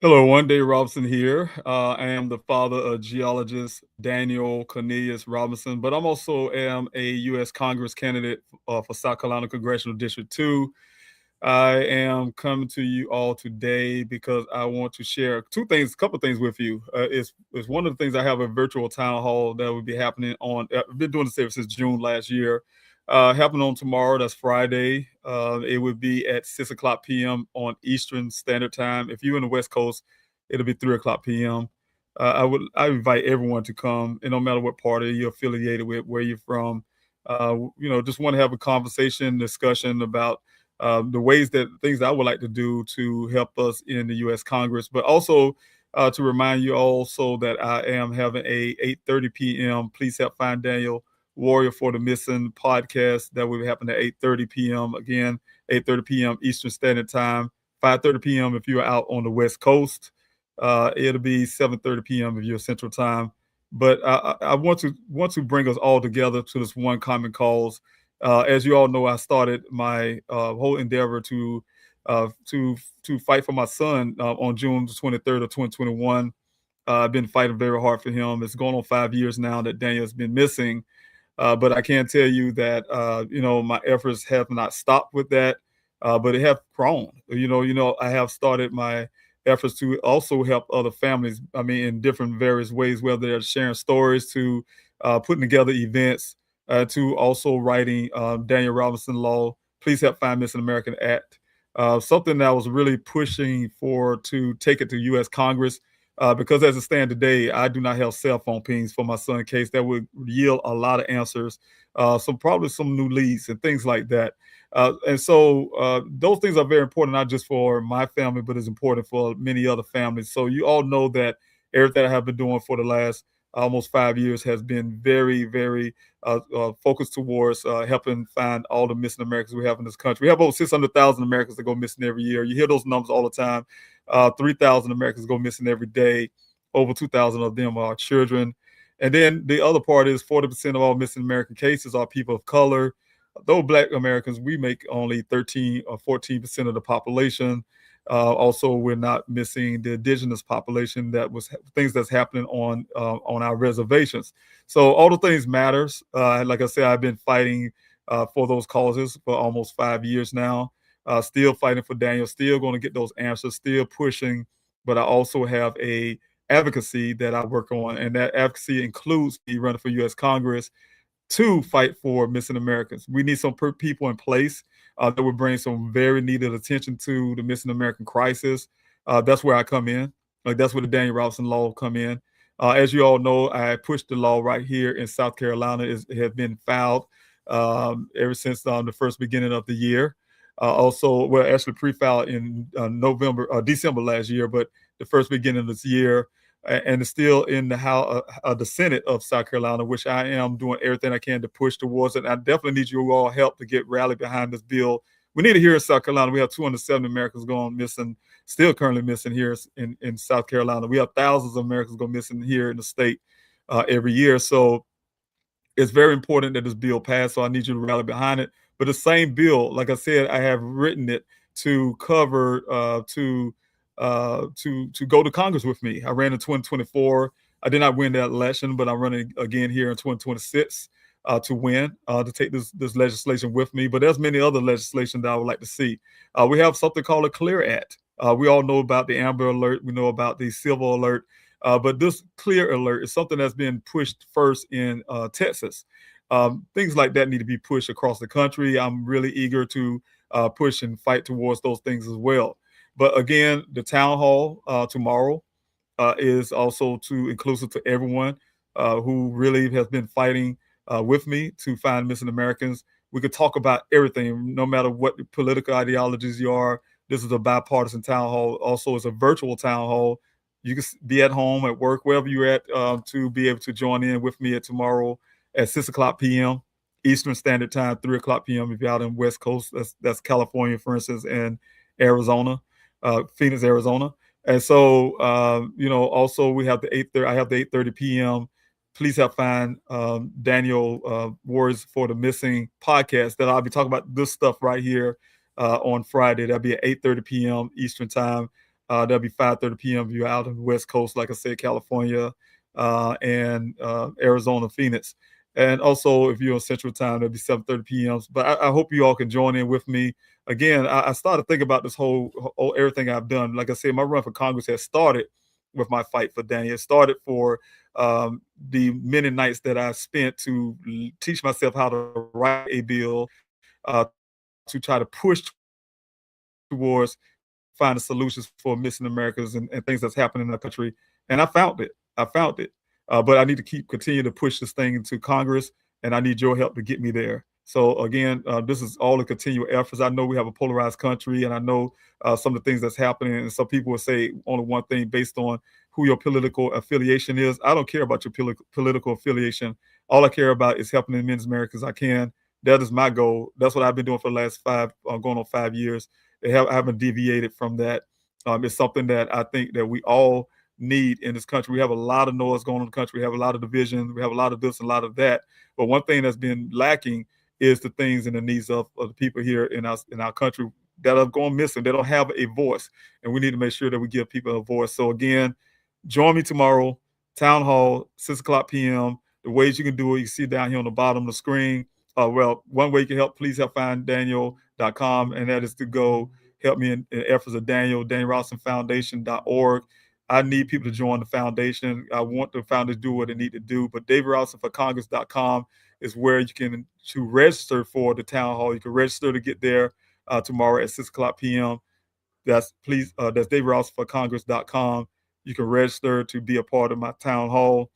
Hello, one day Robinson here. I am the father of geologist Daniel Cornelius Robinson, but I'm also am a U.S. Congress candidate for South Carolina Congressional District 2. I am coming to you all today because I want to share a couple of things with you. It's one of the things I have a virtual town hall that will be happening on. I've been doing this ever since June last year. Happening on tomorrow, that's Friday. It would be at 6 o'clock p.m. on Eastern Standard Time. If you're in the West Coast, it'll be 3 o'clock p.m. I invite everyone to come, and no matter what party you're affiliated with, where you're from, just want to have a conversation, discussion about the ways that things that I would like to do to help us in the U.S. Congress, but also to remind you also that I am having a 8:30 p.m. Please Help Find Daniel Warrior for the Missing podcast that will be happening at 8:30 p.m. Again, 8:30 p.m. Eastern Standard Time, 5:30 p.m. if you're out on the West Coast. It'll be 7:30 p.m. if you're Central Time. But I want to bring us all together to this one common cause. As you all know, I started my whole endeavor uh, to to fight for my son on June the 23rd of 2021. I've been fighting very hard for him. It's going on 5 years now that Daniel's been missing. But I can tell you that my efforts have not stopped with that, but it have grown. I have started my efforts to also help other families. I mean, in different various ways, whether they're sharing stories, to putting together events, to also writing Daniel Robinson Law. Please help find Missing American Act. Something that I was really pushing for to take it to U.S. Congress because as it stands today, I do not have cell phone pings for my son in case that would yield a lot of answers, probably some new leads and things like that. And so those things are very important, not just for my family, but it's important for many other families. So you all know that everything I have been doing for the last almost 5 years has been very, very focused towards helping find all the missing Americans we have in this country. We have over 600,000 Americans that go missing every year. You hear those numbers all the time. 3,000 Americans go missing every day. Over 2,000 of them are children. And then the other part is 40% of all missing American cases are people of color. Though Black Americans, we make only 13 or 14% of the population. Also, we're not missing the indigenous population that was things that's happening on our reservations. So all the things matters. Like I said, I've been fighting for those causes for almost 5 years now. Still fighting for Daniel. Still going to get those answers. Still pushing. But I also have a advocacy that I work on, and that advocacy includes me running for U.S. Congress to fight for missing Americans. We need some people in place that would bring some very needed attention to the missing American crisis. That's where I come in. Like that's where the Daniel Robinson Law come in. As you all know, I pushed the law right here in South Carolina. It has been filed ever since the first beginning of the year. Actually pre-filed in December last year, but the first beginning of this year, and it's still in the House, the Senate of South Carolina, which I am doing everything I can to push towards it. And I definitely need you all help to get rallied behind this bill. We need it here in South Carolina. We have 270 Americans going missing, still currently missing here in South Carolina. We have thousands of Americans go missing here in the state every year. So it's very important that this bill passed. So I need you to rally behind it. But the same bill, like I said, I have written it to cover to go to Congress with me. I ran in 2024. I did not win that election, but I'm running again here in 2026 to win, to take this legislation with me. But there's many other legislation that I would like to see. We have something called a Clear Act. We all know about the Amber Alert. We know about the Silver Alert. But this Clear Alert is something that's been pushed first in Texas. Things like that need to be pushed across the country. I'm really eager to push and fight towards those things as well. But again, the town hall tomorrow is also inclusive to everyone who really has been fighting with me to find missing Americans. We could talk about everything, no matter what political ideologies you are. This is a bipartisan town hall. Also, it's a virtual town hall. You can be at home, at work, wherever you're at, to be able to join in with me tomorrow at 6 o'clock p.m. Eastern Standard Time, 3 o'clock p.m. if you're out in West Coast. That's California, for instance, and Arizona. Phoenix, Arizona. And so, also we have the 8:30. I have the 8:30 p.m. Please help find Daniel Warriors for the Missing podcast that I'll be talking about this stuff right here on Friday. That'll be at 8:30 p.m. Eastern Time. That'll be 5:30 p.m. if you're out on the West Coast, like I said, California, and Arizona, Phoenix. And also, if you're on Central Time, that'll be 7:30 p.m. But I hope you all can join in with me. Again, I started thinking about this whole everything I've done. Like I said, my run for Congress has started with my fight for Daniel. It started for the many nights that I spent to teach myself how to write a bill, uh, to try to push towards finding solutions for missing Americans and things that's happening in our country. And I found it. I found it. But I need to continue to push this thing into Congress, and I need your help to get me there. So again, this is all the continual efforts. I know we have a polarized country, and I know some of the things that's happening. And some people will say only one thing based on who your political affiliation is. I don't care about your political affiliation. All I care about is helping as many Americans as I can. That is my goal. That's what I've been doing for the last going on 5 years. I haven't deviated from that. It's something that I think that we all need in this country. We have a lot of noise going on in the country. We have a lot of division. We have a lot of this and a lot of that. But one thing that's been lacking is the things and the needs of the people here in our country that are going missing. They don't have a voice, and we need to make sure that we give people a voice. So again, join me tomorrow, Town Hall, 6 o'clock p.m. The ways you can do it, you see down here on the bottom of the screen. Well, one way you can help, please help find Daniel.com, and that is to go help me in efforts of Daniel Foundation.org. I need people to join the foundation. I want the founders to do what they need to do. But DavidRobsonForCongress.com is where you can to register for the town hall. You can register to get there tomorrow at 6 o'clock p.m. That's DavidRobsonForCongress.com. You can register to be a part of my town hall.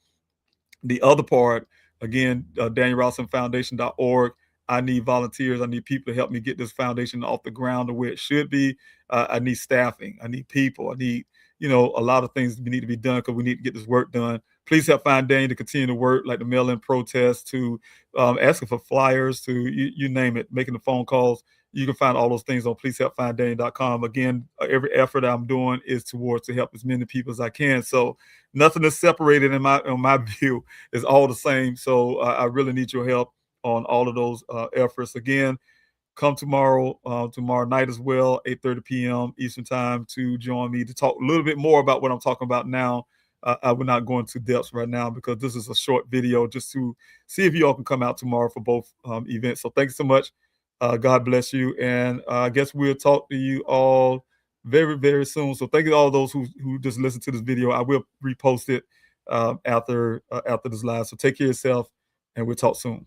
The other part, again, DanielRobsonFoundation.org. I need volunteers. I need people to help me get this foundation off the ground to where it should be. I need staffing. I need people. I need, a lot of things need to be done because we need to get this work done. Please help find Daniel to continue to work, like the mail-in protests, to asking for flyers, to you name it, making the phone calls. You can find all those things on pleasehelpfinddaniel.com. Again, every effort I'm doing is towards to help as many people as I can. So nothing is separated in my view. It's all the same. So I really need your help on all of those efforts. Again, come tomorrow night as well, 8:30 p.m. Eastern Time, to join me to talk a little bit more about what I'm talking about now. I will not go into depths right now because this is a short video just to see if you all can come out tomorrow for both events. So thanks so much. God bless you. And I guess we'll talk to you all very, very soon. So thank you to all those who just listened to this video. I will repost it after this live. So take care of yourself, and we'll talk soon.